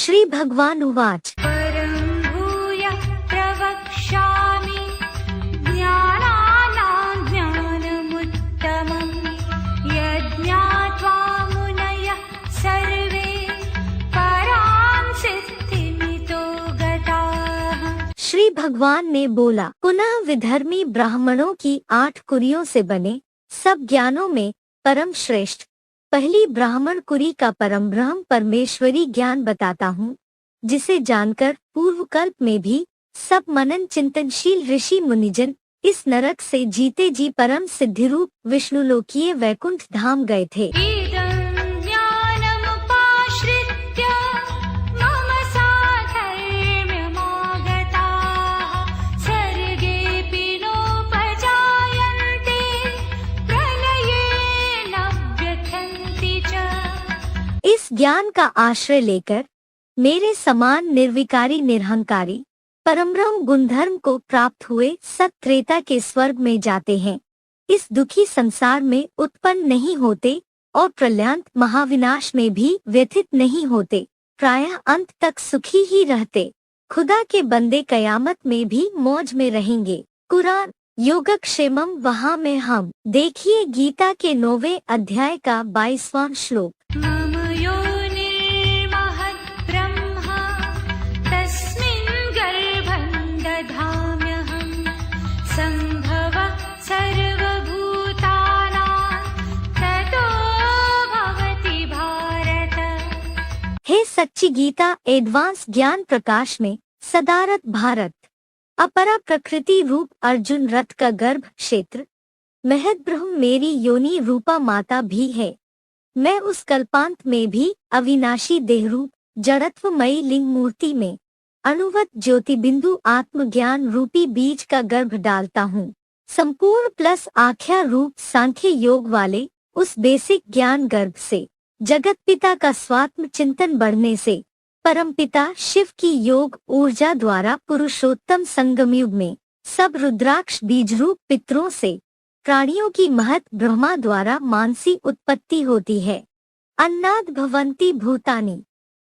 श्री भगवान उवाच परं भूय प्रवक्ष्यामि ज्ञानानां ज्ञानमुत्तमं यज्ञात्वा मुनयः सर्वे परां सिद्धिमितो गताः। श्री भगवान ने बोला, पुनः विधर्मी ब्राह्मणों की 8 कुरियों से बने सब ज्ञानों में परम श्रेष्ठ पहली ब्राह्मण कुरी का परम ब्रह्म परमेश्वरी ज्ञान बताता हूँ, जिसे जानकर पूर्व कल्प में भी सब मनन चिंतनशील ऋषि मुनिजन इस नरक से जीते जी परम सिद्धिरूप विष्णुलोकीय वैकुंठ धाम गए थे। इदं ज्ञानमुपाश्रित्य मम साधर्म्यमागताः सर्गेऽपि नोपजायन्ते प्रलये न व्यथन्ति च। इस ज्ञान का आश्रय लेकर मेरे समान निर्विकारी निरहंकारी परमब्रह्म गुणधर्म को प्राप्त हुए सत्रेता के स्वर्ग में जाते हैं, इस दुखी संसार में उत्पन्न नहीं होते और प्रलयांत महाविनाश में भी व्यथित नहीं होते, प्रायः अंत तक सुखी ही रहते। खुदा के बंदे कयामत में भी मौज में रहेंगे। कुरान योगक्षेमम वहाँ में हम। देखिए गीता के 9वें अध्याय का 22वां श्लोक। मम योनिर्महद् ब्रह्म तस्मिन् गर्भं दधाम्यहं सम्भवः सर्वभूतानां ततो भवति भारत। हे सच्ची गीता एडवांस ज्ञान प्रकाश में सदारत भारत, अपरा प्रकृति रूप अर्जुन रथ का गर्भ क्षेत्र महद ब्रह्म मेरी योनि रूपा माता भी है। मैं उस कल्पांत में भी अविनाशी देहरूप जड़त्वमयी लिंग मूर्ति में अणुवत ज्योति बिंदु आत्मज्ञान रूपी बीज का गर्भ डालता हूँ। संपूर्ण प्लस आख्या रूप सांख्य योग वाले उस बेसिक ज्ञान गर्भ से जगत पिता का स्वात्म चिंतन बढ़ने से परमपिता शिव की योग ऊर्जा द्वारा पुरुषोत्तम संगमयुग में सब रुद्राक्ष बीजरूप पितरों से प्राणियों की महत ब्रह्मा द्वारा मानसी उत्पत्ति होती है। अन्नाद भवंती भूतानी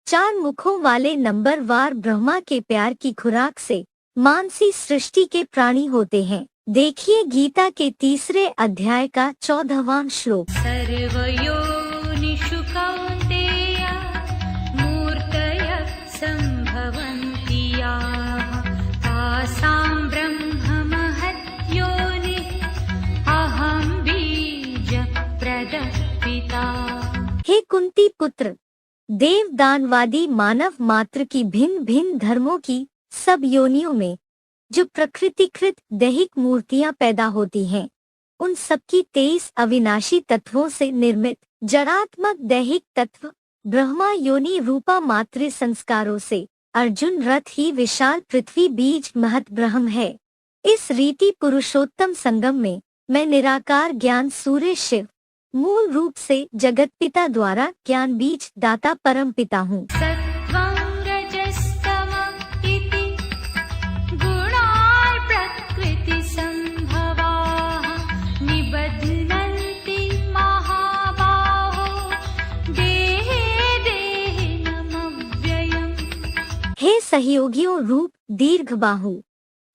4 मुखों वाले नंबर वार ब्रह्मा के प्यार की खुराक से मानसी सृष्टि के प्राणी होते हैं। देखिए गीता के 3रे अध्याय का 14वां श्लोक। सर्वयोनिषु कौन्तेय मूर्तयः सम्भवन्ति याः तासां ब्रह्म महद्योनिः अहं बीजप्रदः पिता। हे कुंती पुत्र, देव दानवादी मानव मात्र की भिन्न भिन्न धर्मों की सब योनियों में जो प्रकृतिकृत दैहिक मूर्तियां पैदा होती हैं, उन सबकी 23 अविनाशी तत्वों से निर्मित जड़ात्मक दैहिक तत्व ब्रह्मा योनि रूपा मातृ संस्कारों से अर्जुन रथ ही विशाल पृथ्वी बीज महत ब्रह्म है। इस रीति पुरुषोत्तम संगम में मैं निराकार ज्ञान सूर्य शिव मूल रूप से जगत पिता द्वारा ज्ञान बीज दाता परम पिता हूँ। सत्त्वं रजस्तमः इति गुणाः प्रकृतिसम्भवाः निबध्नन्ति महाबाहो देहे देहिनमव्ययम्। हे सहयोगियों रूप दीर्घ बाहु,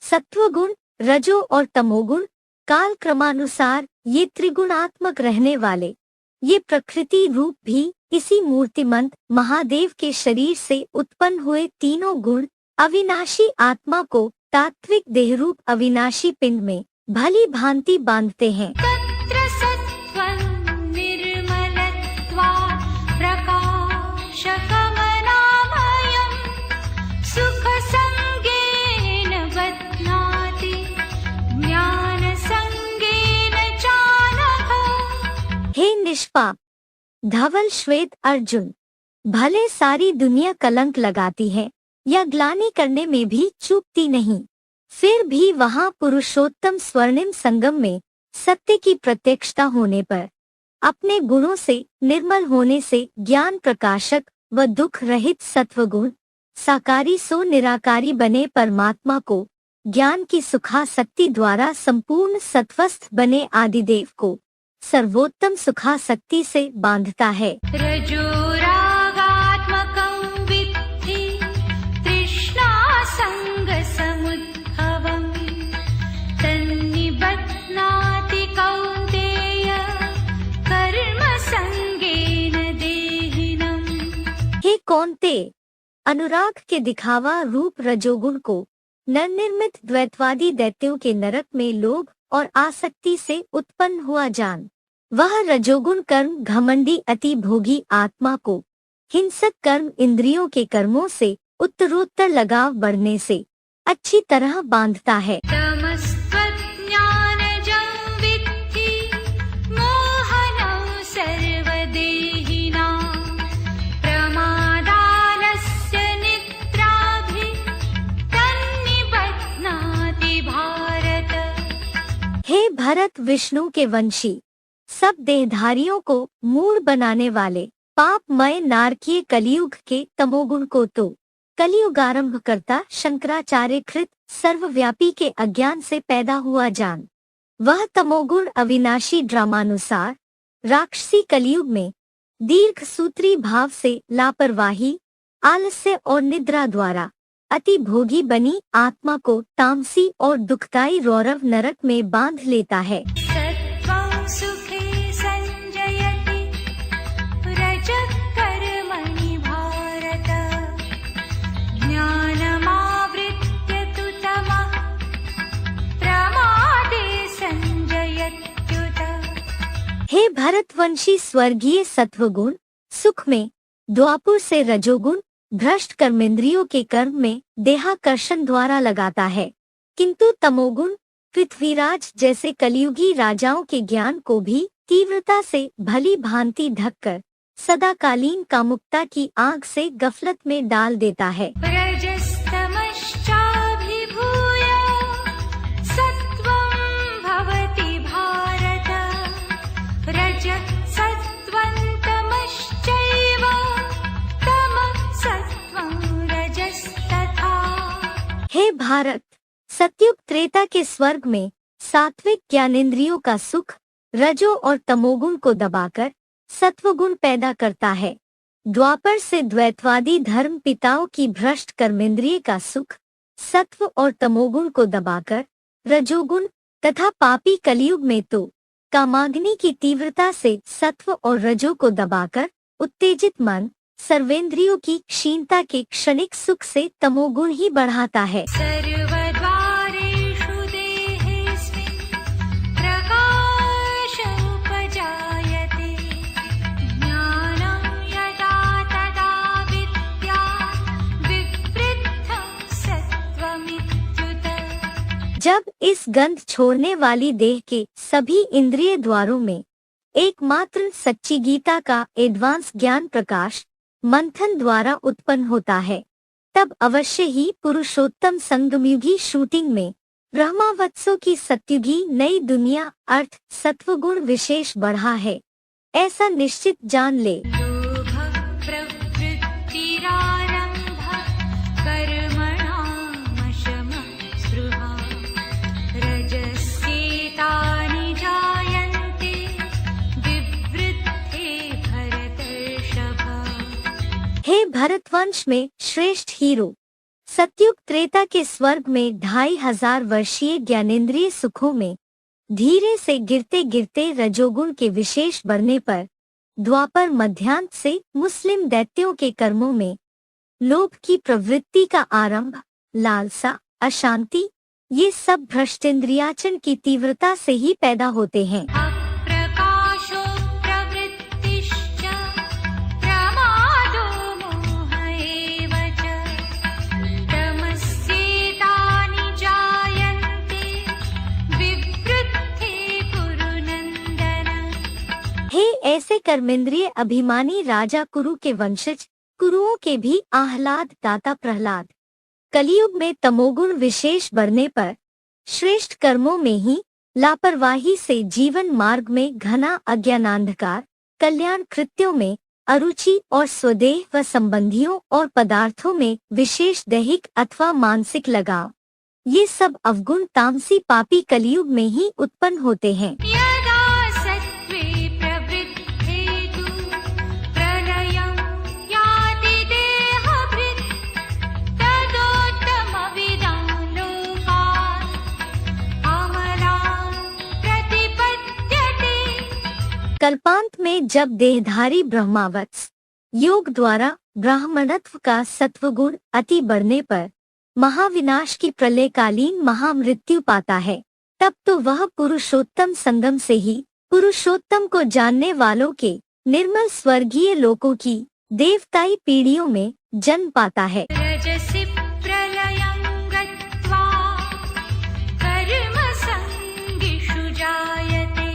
सत्वगुण रजो और तमोगुण काल क्रमानुसार ये त्रिगुणात्मक रहने वाले ये प्रकृति रूप भी इसी मूर्तिमंत महादेव के शरीर से उत्पन्न हुए तीनों गुण अविनाशी आत्मा को तात्विक देहरूप अविनाशी पिंड में भली भांति बांधते हैं। तत्र सत्त्वं निर्मलत्वात् प्रकाशकमनामयम् सुखसंगेन बध्नाति ज्ञानसंगेन चानघ। हे निष्पाप धवल श्वेत अर्जुन, भले सारी दुनिया कलंक लगाती है या ग्लानि करने में भी चूकती नहीं, फिर भी वहाँ पुरुषोत्तम स्वर्णिम संगम में सत्य की प्रत्यक्षता होने पर अपने गुणों से निर्मल होने से ज्ञान प्रकाशक व दुख रहित सत्वगुण साकारी सो निराकारी बने परमात्मा को ज्ञान की सुखासक्ति द्वारा संपूर्ण सत्वस्थ बने आदिदेव को सर्वोत्तम सुखासक्ति से बांधता है। रजोरागात्मकं विद्धि कौन्तेय, अनुराग के दिखावा रूप रजोगुण को नवनिर्मित द्वैतवादी दैत्यों के नरक में लोभ और आसक्ति से उत्पन्न हुआ जान। वह रजोगुण कर्म घमंडी अति भोगी आत्मा को हिंसक कर्म इंद्रियों के कर्मों से उत्तरोत्तर लगाव बढ़ने से अच्छी तरह बांधता है। तमस्त्वज्ञानजं विद्धि मोहनं सर्वदेहिनां प्रमादालस्य निद्राभिः तन्निबध्नाति भारत। हे भरत, विष्णु के वंशी, सब देहधारियों को मूढ़ बनाने वाले पापमय नारकीय कलियुग के तमोगुण को तो कलियुगारंभ करता शंकराचार्य कृत सर्वव्यापी के अज्ञान से पैदा हुआ जान। वह तमोगुण अविनाशी ड्रामानुसार राक्षसी कलियुग में दीर्घ सूत्री भाव से लापरवाही, आलस्य और निद्रा द्वारा अति भोगी बनी आत्मा को तामसी और दुखदायी रौरव नरक में बांध लेता है। सत्त्वं सुखे संजयति रजः कर्मणि भारत ज्ञानमावृत्य तु तमः प्रमादे संजयत्युत। हे भरतवंशी, स्वर्गीय सत्वगुण सुख में द्वापुर से रजोगुण भ्रष्ट कर्मेंद्रियों के कर्म में देहाकर्षण द्वारा लगाता है, किंतु तमोगुण पृथ्वीराज जैसे कलियुगी राजाओं के ज्ञान को भी तीव्रता से भली भांति ढककर सदाकालीन कामुकता की आग से गफलत में डाल देता है। रजस्तमश्चाभिभूय सत्त्वं भवति भारत रजः सत्त्वं तमश्चैव तमः सत्त्वं रजस्तथा। हे भारत, सत्युग त्रेता के स्वर्ग में सात्विक ज्ञानेंद्रियों का सुख रजो और तमोगुण को दबाकर सत्वगुण पैदा करता है। द्वापर से द्वैतवादी धर्म पिताओं की भ्रष्ट कर्मेंद्रिय का सुख सत्व और तमोगुण को दबाकर रजोगुण तथा पापी कलियुग में तो कामाग्नि की तीव्रता से सत्व और रजो को दबाकर उत्तेजित मन सर्वेंद्रियों की क्षीणता के क्षणिक सुख से तमोगुण ही बढ़ाता है। सर्वद्वारेषु देहेऽस्मिन् प्रकाश उपजायते ज्ञानं यदा तदा विद्यात् विवृद्धं सत्त्वमित्युत। जब इस गंध छोड़ने वाली देह के सभी इंद्रिय द्वारों में एकमात्र सच्ची गीता का एडवांस ज्ञान प्रकाश मंथन द्वारा उत्पन्न होता है, तब अवश्य ही पुरुषोत्तम संगमयुगी शूटिंग में ब्रह्मावत्सों की सत्युगी नई दुनिया अर्थ सत्वगुण विशेष बढ़ा है, ऐसा निश्चित जान ले। लोभः प्रवृत्तिरारम्भः कर्मणामशमः स्पृहा रजस्येतानि जायन्ते विवृद्धे भरतर्षभ। हे भरतवंश में श्रेष्ठ हीरो, सत्युग त्रेता के स्वर्ग में 2500 वर्षीय ज्ञानेंद्रिय सुखों में धीरे से गिरते गिरते रजोगुण के विशेष बढ़ने पर द्वापर मध्यांत से मुस्लिम दैत्यों के कर्मों में लोभ की प्रवृत्ति का आरंभ, लालसा, अशांति, ये सब भ्रष्टेंद्रियाचन की तीव्रता से ही पैदा होते हैं। अप्रकाशो प्रवृत्तिश्च प्रमादो मोह एव च तमस्येतानि जायन्ते विवृद्धे कुरु नन्दन। हे ऐसे कर्मेंद्रिय अभिमानी राजा कुरु के वंशज, कुरुओं के भी आह्लाद दाता प्रहलाद, कलियुग में तमोगुण विशेष बढ़ने पर श्रेष्ठ कर्मों में ही लापरवाही से जीवन मार्ग में घना अज्ञानांधकार, कल्याण कृत्यों में अरुचि और स्वदेह व संबंधियों और पदार्थों में विशेष दैहिक अथवा मानसिक लगाव, ये सब अवगुण तामसी पापी कलियुग में ही उत्पन्न होते हैं। यदा सत्त्वे प्रवृद्धे तु प्रलयं याति देहभृत् तदोत्तमविदां लोकान् अमलान् प्रतिपद्यते। कल्पांत में जब देहधारी ब्रह्मावत्स योग द्वारा ब्राह्मणत्व का सत्वगुण अति बढ़ने पर महाविनाश की प्रलयकालीन महामृत्यु पाता है, तब तो वह पुरुषोत्तम संगम से ही पुरुषोत्तम को जानने वालों के निर्मल स्वर्गीय लोकों की देवताई पीढ़ियों में जन्म पाता है। रजसि प्रलयं गत्वा कर्मसङ्गिषु जायते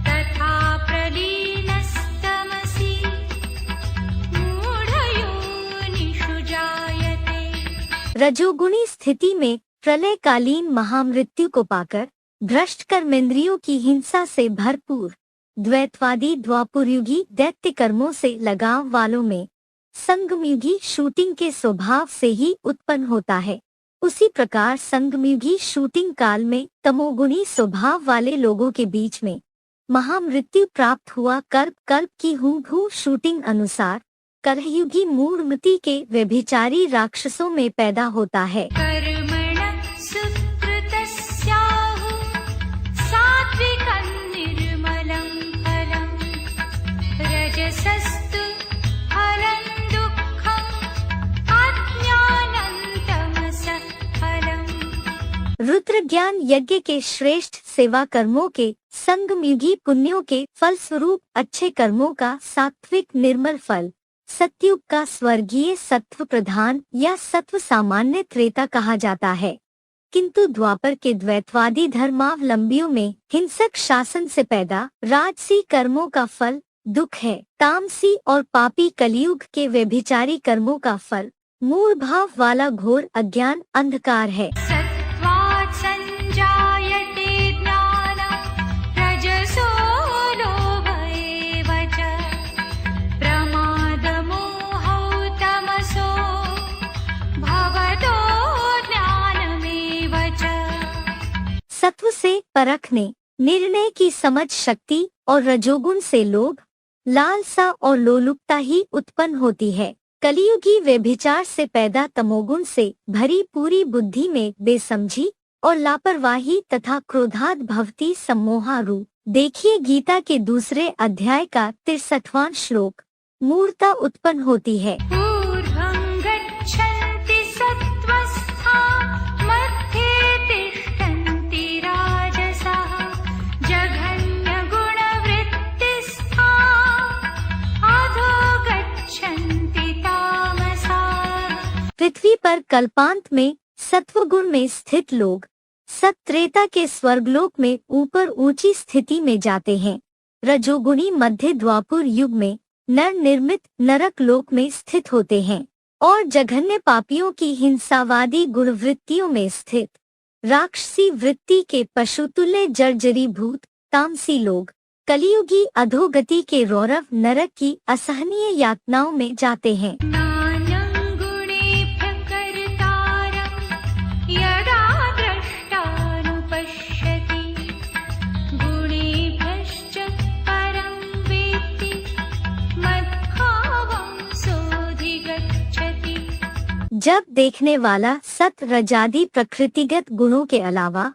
तथा प्रलीनस्तमसि मूढयोनिषु जायते। रजोगुणी स्थिति में प्रलयकालीन महामृत्यु को पाकर भ्रष्ट कर्मेंद्रियों की हिंसा से भरपूर द्वैतवादी द्वापुरयुगी दैत्य कर्मों से लगाव वालों में संगमयुगी शूटिंग के स्वभाव से ही उत्पन्न होता है। उसी प्रकार संगमयुगी शूटिंग काल में तमोगुणी स्वभाव वाले लोगों के बीच में महामृत्यु प्राप्त हुआ कल्प की हूबहू शूटिंग अनुसार कलयुगी मूढ़मति के व्यभिचारी राक्षसों में पैदा होता है। कर्मणः सुकृतस्याहुः सात्विकं निर्मलं फलं रजसस्तु फलं दुःखम् अज्ञानं तमसः फलम्। रुद्र ज्ञान यज्ञ के श्रेष्ठ सेवा कर्मों के संगमयुगी पुण्यों के फलस्वरूप अच्छे कर्मों का सात्विक निर्मल फल सतयुग का स्वर्गीय सत्व प्रधान या सत्व सामान्य त्रेता कहा जाता है, किंतु द्वापर के द्वैतवादी धर्मावलंबियों में हिंसक शासन से पैदा राजसी कर्मों का फल दुख है। तामसी और पापी कलियुग के व्यभिचारी कर्मों का फल मूढ़ भाव वाला घोर अज्ञान अंधकार है। सत्त्वात् सञ्जायते ज्ञानं रजसो लोभ एव च प्रमादमोहौ तमसो भवतो ज्ञानमेव च। सत्व से परखने निर्णय की समझ शक्ति और रजोगुण से लोभ लालसा और लोलुपता ही उत्पन्न होती है। कलियुगी व्यभिचार से पैदा तमोगुण से भरी पूरी बुद्धि में बेसमझी और लापरवाही तथा क्रोधाद् भवति सम्मोहारूप। देखिए गीता के दूसरे अध्याय का 63वां श्लोक। मूढ़ता उत्पन्न होती है। ऊर्ध्वं गच्छन्ति सत्त्वस्था मध्ये तिष्ठन्ति राजसः जघन्यगुणवृत्तिस्था अधो गच्छन्ति तामसाः। पृथ्वी पर कल्पांत में सत्वगुण में स्थित लोग सत्रेता के स्वर्गलोक में ऊपर ऊंची स्थिति में जाते हैं। रजोगुणी मध्य द्वापुर युग में नर निर्मित नरक लोक में स्थित होते हैं और जघन्य पापियों की हिंसावादी गुणवृत्तियों में स्थित राक्षसी वृत्ति के पशुतुल्य जर्जरीभूत तामसी लोग कलियुगी अधोगति के रौरव नरक की असहनीय यातनाओं में जाते हैं। नान्यं गुणेभ्यः कर्तारं यदा द्रष्टानुपश्यति गुणेभ्यश्च परं वेत्ति मद्भावं सोऽधिगच्छति। जब देखने वाला सत रजादि प्रकृतिगत गुणों के अलावा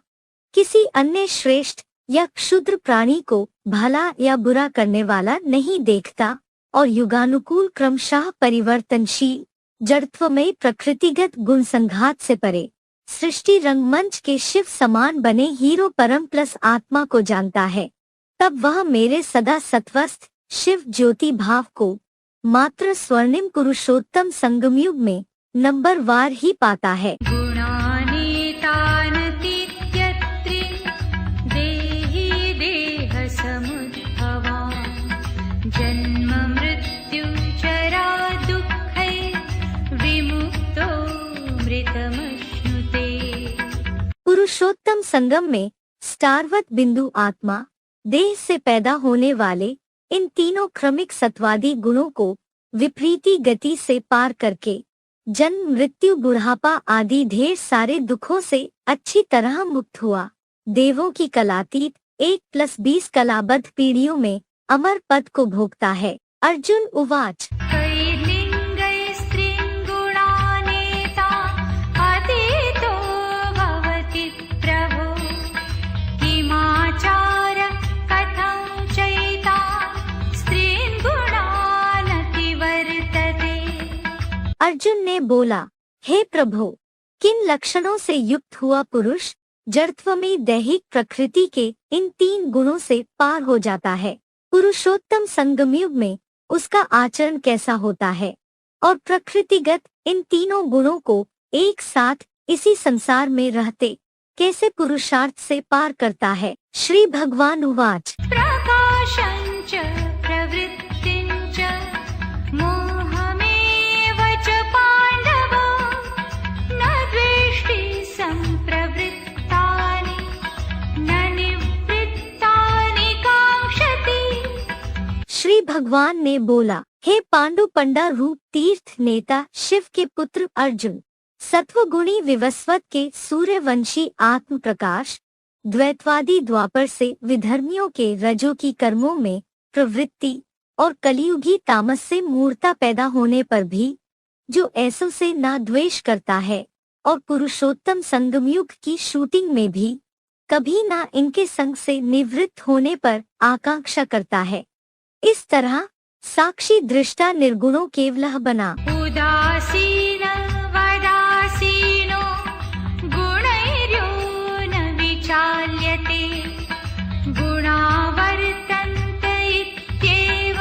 किसी अन्य श्रेष्ठ या क्षुद्र प्राणी को भला या बुरा करने वाला नहीं देखता और युगानुकूल क्रमशः परिवर्तनशील जड़त्वमय प्रकृतिगत गुण संघात से परे सृष्टि रंगमंच के शिव समान बने हीरो परम प्लस आत्मा को जानता है, तब वह मेरे सदा सत्वस्थ शिव ज्योति भाव को मात्र स्वर्णिम पुरुषोत्तम संगमयुग में नंबर वार ही पाता है। गुणानेतानतीत्यत्रिं देहि देहसमुद्भवान् जन्म मृत्यु जरा दुःखैर्विमुक्तो मृतमश्नुते। पुरुषोत्तम संगम में स्टारवत बिंदु आत्मा देह से पैदा होने वाले इन तीनों क्रमिक सत्वादी गुणों को विपरीती गति से पार करके जन्म मृत्यु बुढ़ापा आदि ढेर सारे दुखों से अच्छी तरह मुक्त हुआ देवों की कलातीत 1+20 कलाबद्ध पीढ़ियों में अमर पद को भोगता है। अर्जुन उवाच कैर्लिङ्गैस्त्रीन् गुणानेता अतीतो भवति प्रभो किमाचार कथं चैतान् स्त्रीन् गुणानतिवर्तते। अर्जुन ने बोला, हे प्रभु, किन लक्षणों से युक्त हुआ पुरुष जड़त्व में दैहिक प्रकृति के इन 3 गुणों से पार हो जाता है? पुरुषोत्तम संगमयुग में उसका आचरण कैसा होता है और प्रकृतिगत इन तीनों गुणों को एक साथ इसी संसार में रहते कैसे पुरुषार्थ से पार करता है? श्री भगवान उवाच। प्रकाशं च प्रवृत्तिं च मोहमेव च पाण्डव न द्वेष्टि सम्प्रवृत्तानि न निवृत्तानि काङ्क्षति। श्री भगवान ने बोला, हे पांडु पंडा रूप तीर्थ नेता शिव के पुत्र अर्जुन, सत्वगुणी विवस्वत के सूर्यवंशी आत्म प्रकाश द्वैतवादी द्वापर से विधर्मियों के रजो की कर्मों में प्रवृत्ति और कलियुगी तामस से मूर्ता पैदा होने पर भी जो ऐसों से ना द्वेष करता है और पुरुषोत्तम संगमयुग की शूटिंग में भी कभी ना इनके संग से निवृत्त होने पर आकांक्षा करता है, इस तरह साक्षी दृष्टा निर्गुणों केवलः बना। उदासीन वदासीनो गुणैर्यो न विचाल्यते गुणा वर्तन्त इत्येव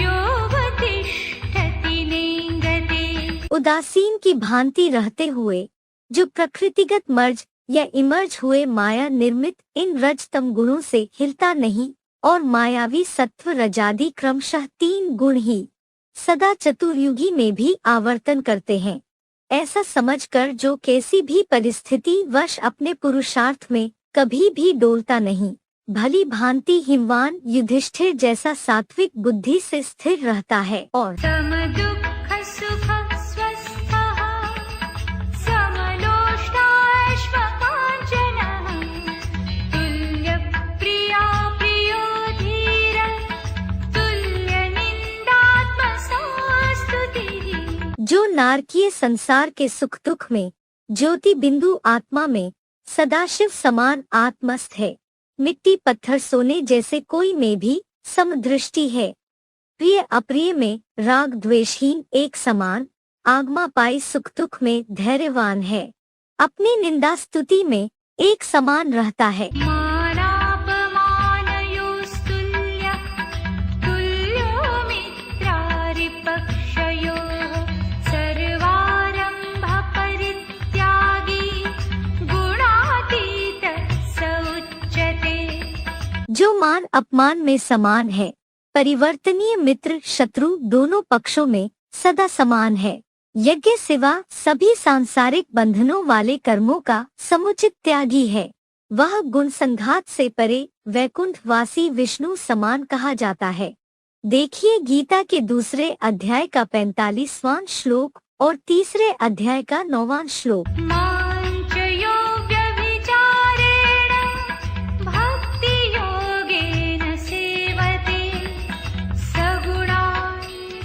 योऽवतिष्ठति नेङ्गते। उदासीन की भांति रहते हुए जो प्रकृतिगत मर्ज या इमर्ज हुए माया निर्मित इन रजतम गुणों से हिलता नहीं और मायावी सत्व रजादि क्रमशः 3 गुण ही सदा चतुर्युगी में भी आवर्तन करते हैं, ऐसा समझकर जो कैसी भी परिस्थिति वश अपने पुरुषार्थ में कभी भी डोलता नहीं, भली भांति हिमवान युधिष्ठिर जैसा सात्विक बुद्धि से स्थिर रहता है और समदुःख सुख स्वस्थः समलोष्टाश्मकाञ्चनः तुल्यप्रिया प्रियो धीर तुल्यनिन्दात्मसंस्तुतिः। जो नारकीय संसार के सुख दुख में ज्योति बिंदु आत्मा में सदाशिव समान आत्मस्थ है, मिट्टी पत्थर सोने जैसे कोई में भी समदृष्टि है, प्रिय अप्रिय में राग द्वेषहीन एक समान, आगमा पाई सुख दुख में धैर्यवान है, अपनी निंदा स्तुति में एक समान रहता है। मानापमानयोस्तुल्य तुल्यो मित्रारिपक्षयोः सर्वारम्भ परित्यागी गुणातीतः स उच्यते। जो मान अपमान में समान है, परिवर्तनीय मित्र शत्रु दोनों पक्षों में सदा समान है, यज्ञ सिवा सभी सांसारिक बंधनों वाले कर्मों का समुचित त्यागी है, वह गुण संघात से परे वैकुंठ वासी विष्णु समान कहा जाता है। देखिए गीता के 2 अध्याय का 45वां श्लोक और 3 अध्याय का 9वां श्लोक। माञ्च यो व्यभिचारेण भक्तियोगेन सेवते सगुणान्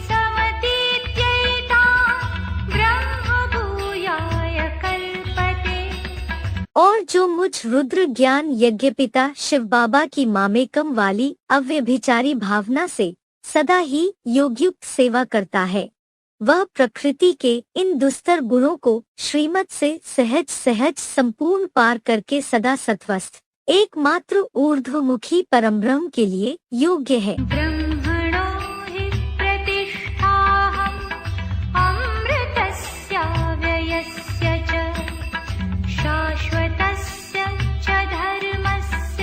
समतीत्यैतान् ब्रह्मभूयाय कल्पते। और जो मुझ रुद्र ज्ञान यज्ञ पिता शिव बाबा की मामेकम वाली अव्यभिचारी भावना से सदा ही योगयुक्त सेवा करता है, वह प्रकृति के इन दुस्तर गुणों को श्रीमत से सहज सहज संपूर्ण पार करके सदा सत्वस्थ एकमात्र ऊर्ध्वमुखी परमब्रह्म के लिए योग्य है। ब्रह्मणो हि प्रतिष्ठाहम् अमृतस्य व्ययस्य च शाश्वतस्य च धर्मस्य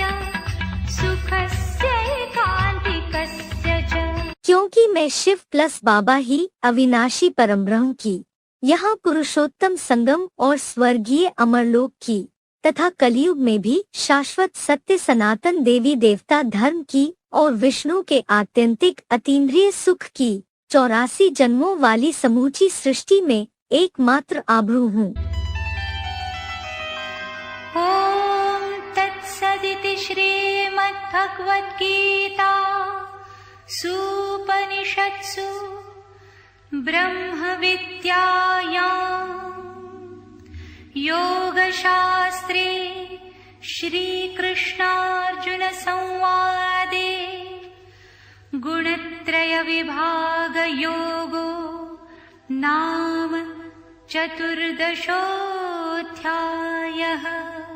सुखस्य एकान्तिकस्य च। क्योंकि मैं शिव प्लस बाबा ही अविनाशी परमब्रह्म की, यहाँ पुरुषोत्तम संगम और स्वर्गीय अमरलोक की तथा कलयुग में भी शाश्वत सत्य सनातन देवी देवता धर्म की और विष्णु के आत्यंतिक अतीन्द्रिय सुख की 84 जन्मों वाली समूची सृष्टि में एकमात्र आभ्रू हूँ। ॐ तत्सदिति श्रीमद्भगवद्गीता सूपनिषत्सु ब्रह्मविद्यायां योगशास्त्रे श्रीकृष्णार्जुनसंवादे गुणत्रयविभागयोगो नाम चतुर्दशोऽध्यायः।